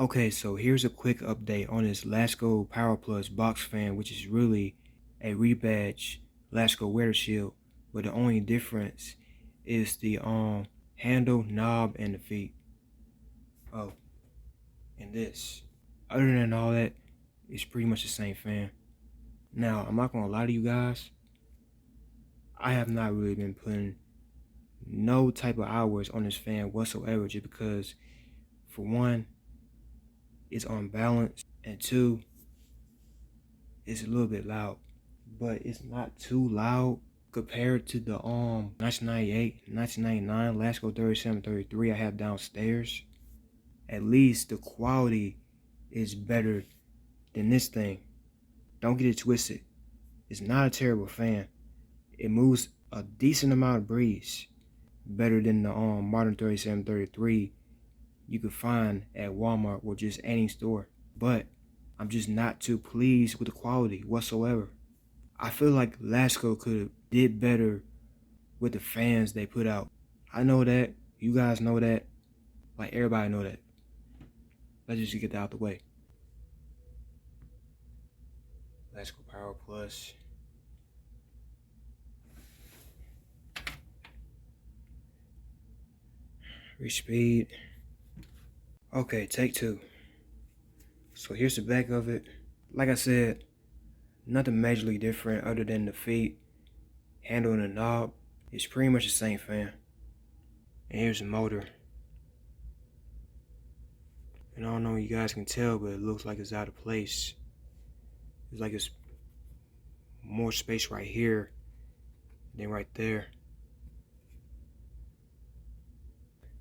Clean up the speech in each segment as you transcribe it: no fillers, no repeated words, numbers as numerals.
Okay, so here's a quick update on this Lasko Power Plus box fan, which is really a rebadged Lasko weather shield, but the only difference is the handle, knob, and the feet. Oh, and this. Other than all that, it's pretty much the same fan. Now, I'm not gonna lie to you guys, I have not really been putting no type of hours on this fan whatsoever, just because, for one, it's unbalanced, and two, it's a little bit loud, but it's not too loud compared to the 1998, 1999 Lasko 3733 I have downstairs. At least the quality is better than this thing. Don't get it twisted. It's not a terrible fan. It moves a decent amount of breeze, better than the modern 3733 you could find at Walmart or just any store. But I'm just not too pleased with the quality whatsoever. I feel like Lasko could have did better with the fans they put out. I know that. You guys know that. Like, everybody know that. Let's just get that out the way. Lasko Power Plus. Reach speed. Okay, take two. So here's the back of it. Like I said, nothing majorly different other than the feet, handle, and the knob. It's pretty much the same fan. And here's the motor. And I don't know if you guys can tell, but it looks like it's out of place. It's like it's more space right here than right there.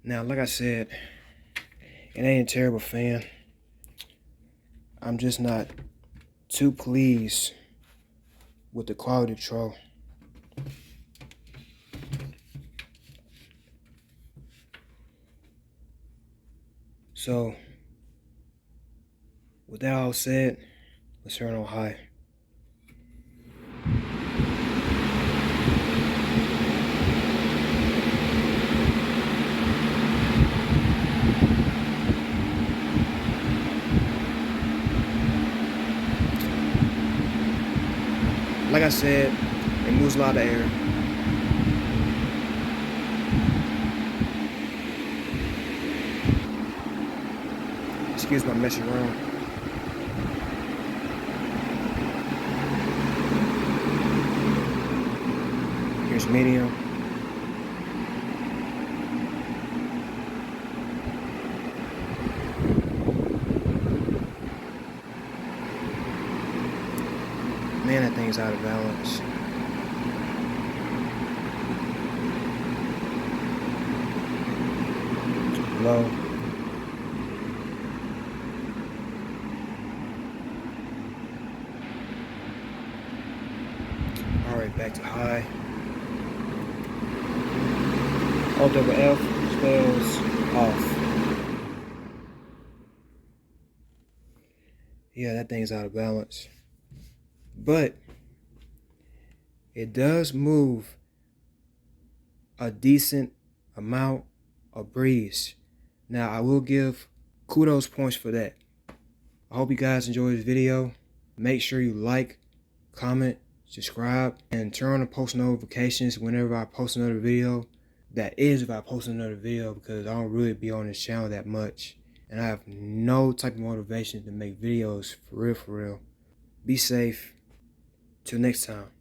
Now, like I said, it ain't a terrible fan. I'm just not too pleased with the quality control. So, with that all said, let's turn on high. Like I said, it moves a lot of air. Excuse my messy room. Here's medium. Man, that thing's out of balance. Low. Alright, back to high. OFF spells off. Yeah, that thing's out of balance. But it does move a decent amount of breeze. Now, I will give kudos points for that. I hope you guys enjoyed this video. Make sure you like, comment, subscribe, and turn on the post notifications whenever I post another video. That is if I post another video, because I don't really be on this channel that much. And I have no type of motivation to make videos for real. Be safe. Till next time.